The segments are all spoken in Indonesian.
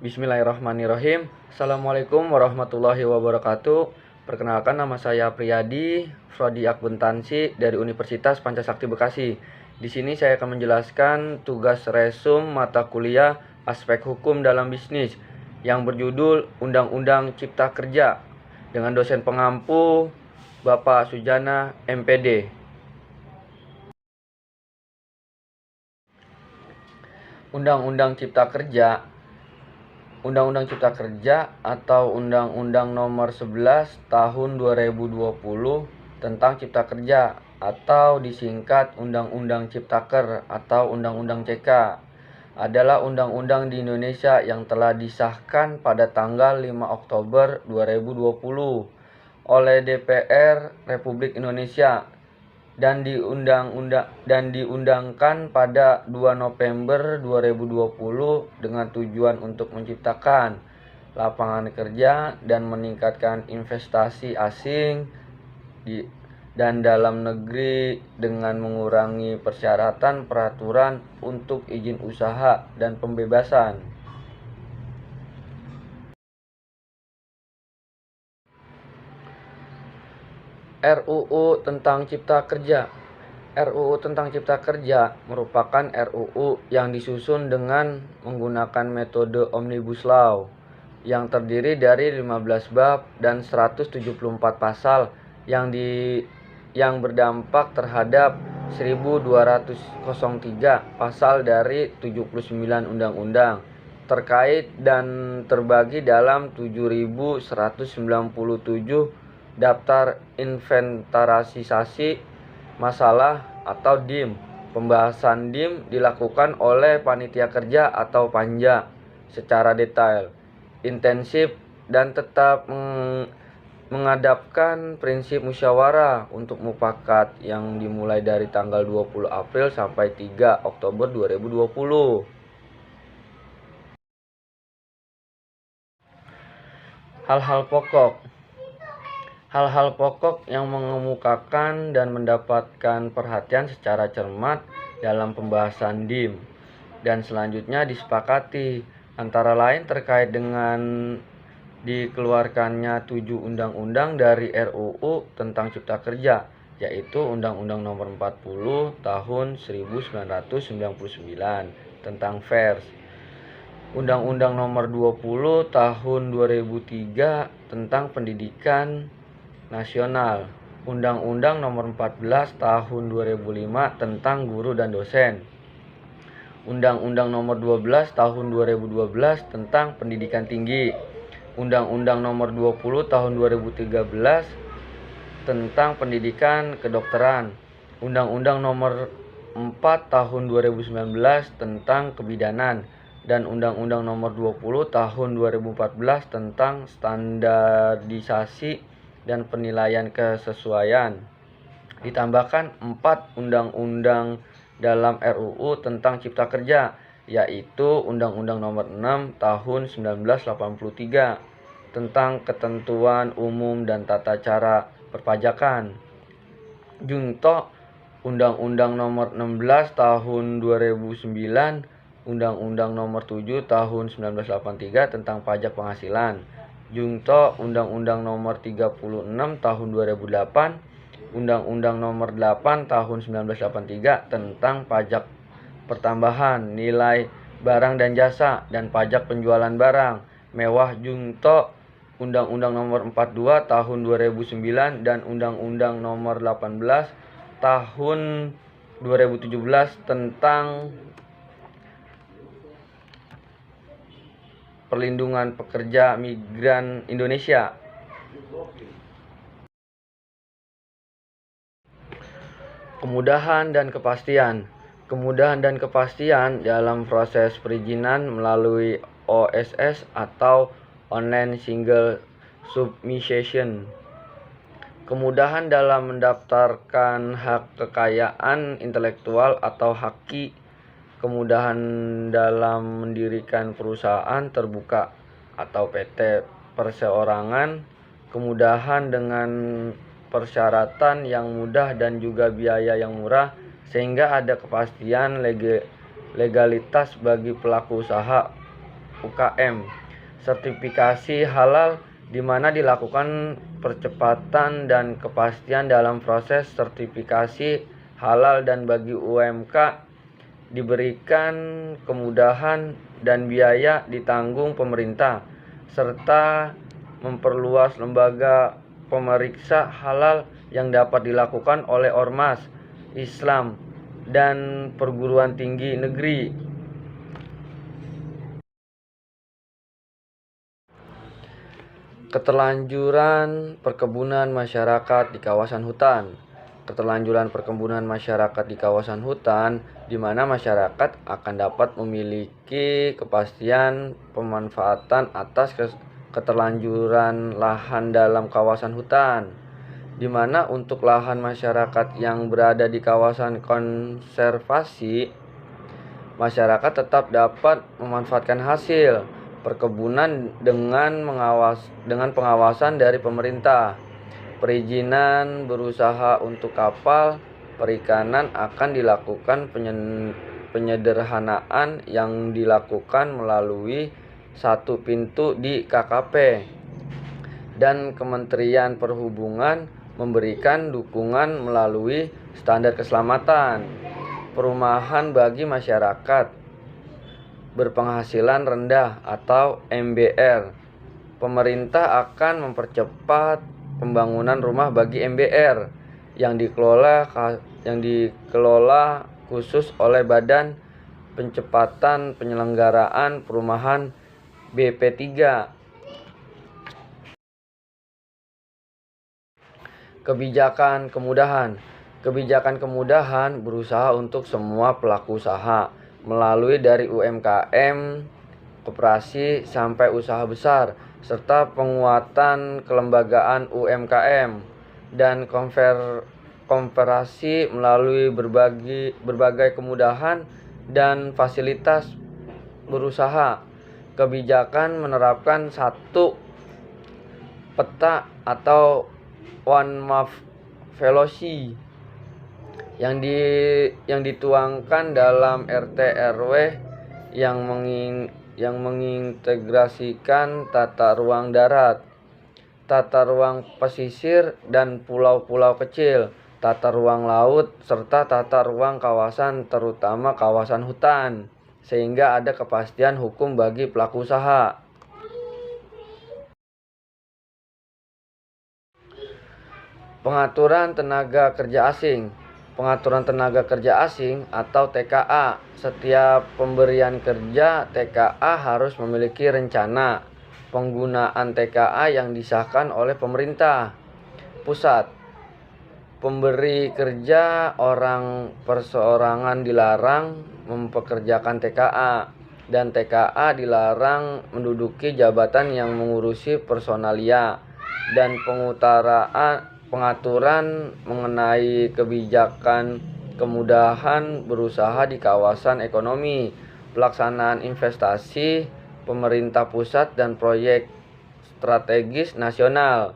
Bismillahirrahmanirrahim. Assalamualaikum warahmatullahi wabarakatuh. Perkenalkan, nama saya Priyadi, Prodi Akuntansi dari Universitas Pancasakti Bekasi. Di sini saya akan menjelaskan tugas resum mata kuliah Aspek Hukum dalam Bisnis yang berjudul Undang-Undang Cipta Kerja dengan dosen pengampu Bapak Sujana MPD. Undang-Undang Cipta Kerja atau Undang-Undang Nomor 11 Tahun 2020 tentang Cipta Kerja atau disingkat Undang-Undang Ciptaker atau Undang-Undang CK adalah undang-undang di Indonesia yang telah disahkan pada tanggal 5 Oktober 2020 oleh DPR Republik Indonesia dan diundangkan pada 2 November 2020 dengan tujuan untuk menciptakan lapangan kerja dan meningkatkan investasi asing dan dalam negeri dengan mengurangi persyaratan peraturan untuk izin usaha dan pembebasan. RUU tentang Cipta Kerja. RUU tentang Cipta Kerja merupakan RUU yang disusun dengan menggunakan metode Omnibus Law yang terdiri dari 15 bab dan 174 pasal yang berdampak terhadap 1203 pasal dari 79 undang-undang terkait dan terbagi dalam 7197 daftar inventarisasi masalah atau DIM. Pembahasan DIM dilakukan oleh panitia kerja atau panja secara detail, intensif, dan tetap mengadapkan prinsip musyawarah untuk mufakat yang dimulai dari tanggal 20 April sampai 3 Oktober 2020. Hal-hal pokok yang mengemukakan dan mendapatkan perhatian secara cermat dalam pembahasan DIM dan selanjutnya disepakati antara lain terkait dengan dikeluarkannya 7 undang-undang dari RUU tentang Cipta Kerja, yaitu Undang-Undang Nomor 40 Tahun 1999 tentang VERS, Undang-Undang Nomor 20 Tahun 2003 tentang Pendidikan Nasional, Undang-Undang Nomor 14 Tahun 2005 tentang Guru dan Dosen, Undang-Undang Nomor 12 Tahun 2012 tentang Pendidikan Tinggi, Undang-Undang Nomor 20 Tahun 2013 tentang Pendidikan Kedokteran, Undang-Undang Nomor 4 Tahun 2019 tentang Kebidanan, dan Undang-Undang Nomor 20 Tahun 2014 tentang Standarisasi dan Penilaian Kesesuaian. Ditambahkan 4 undang-undang dalam RUU tentang Cipta Kerja, yaitu Undang-Undang Nomor 6 Tahun 1983 tentang Ketentuan Umum dan Tata Cara Perpajakan, Junto Undang-Undang Nomor 16 Tahun 2009, Undang-Undang Nomor 7 Tahun 1983 tentang Pajak Penghasilan, Junto Undang-Undang Nomor 36 Tahun 2008, Undang-Undang Nomor 8 Tahun 1983 tentang Pajak Pertambahan Nilai Barang dan Jasa dan Pajak Penjualan Barang Mewah, Junto Undang-Undang Nomor 42 Tahun 2009 dan Undang-Undang Nomor 18 Tahun 2017 tentang Perlindungan Pekerja Migran Indonesia. Kemudahan dan kepastian dalam proses perizinan melalui OSS atau Online Single Submission. Kemudahan dalam mendaftarkan hak kekayaan intelektual atau HAKI, kemudahan dalam mendirikan perusahaan terbuka atau PT perseorangan, kemudahan dengan persyaratan yang mudah dan juga biaya yang murah sehingga ada kepastian legalitas bagi pelaku usaha UKM. Sertifikasi halal di mana dilakukan percepatan dan kepastian dalam proses sertifikasi halal, dan bagi UMK diberikan kemudahan dan biaya ditanggung pemerintah, serta memperluas lembaga pemeriksa halal yang dapat dilakukan oleh ormas Islam dan perguruan tinggi negeri. Keterlanjuran perkebunan masyarakat di kawasan hutan. Keterlanjuran perkebunan masyarakat di kawasan hutan, di mana masyarakat akan dapat memiliki kepastian pemanfaatan atas keterlanjuran lahan dalam kawasan hutan, di mana untuk lahan masyarakat yang berada di kawasan konservasi, masyarakat tetap dapat memanfaatkan hasil perkebunan dengan pengawasan dari pemerintah. Perizinan berusaha untuk kapal perikanan akan dilakukan penyederhanaan yang dilakukan melalui satu pintu di KKP, dan Kementerian Perhubungan memberikan dukungan melalui standar keselamatan perumahan bagi masyarakat berpenghasilan rendah atau MBR. Pemerintah akan mempercepat pembangunan rumah bagi MBR yang dikelola khusus oleh Badan Percepatan Penyelenggaraan Perumahan BP3. Kebijakan kemudahan. Kebijakan kemudahan berusaha untuk semua pelaku usaha, melalui dari UMKM, koperasi, sampai usaha besar, serta penguatan kelembagaan UMKM dan konversi melalui berbagai kemudahan dan fasilitas berusaha. Kebijakan menerapkan satu peta atau one map policy yang dituangkan dalam RT RW yang mengintegrasikan tata ruang darat, tata ruang pesisir dan pulau-pulau kecil, tata ruang laut, serta tata ruang kawasan, terutama kawasan hutan, sehingga ada kepastian hukum bagi pelaku usaha. Pengaturan tenaga kerja asing. Pengaturan tenaga kerja asing atau TKA. Setiap pemberian kerja TKA harus memiliki rencana penggunaan TKA yang disahkan oleh pemerintah pusat. Pemberi kerja orang perseorangan dilarang mempekerjakan TKA, dan TKA dilarang menduduki jabatan yang mengurusi personalia, dan pengaturan mengenai kebijakan kemudahan berusaha di kawasan ekonomi, pelaksanaan investasi pemerintah pusat dan proyek strategis nasional,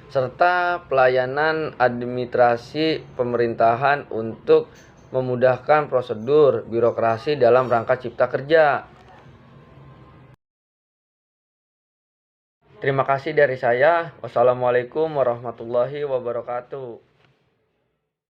serta pelayanan administrasi pemerintahan untuk memudahkan prosedur birokrasi dalam rangka cipta kerja. Terima kasih dari saya. Wassalamualaikum warahmatullahi wabarakatuh.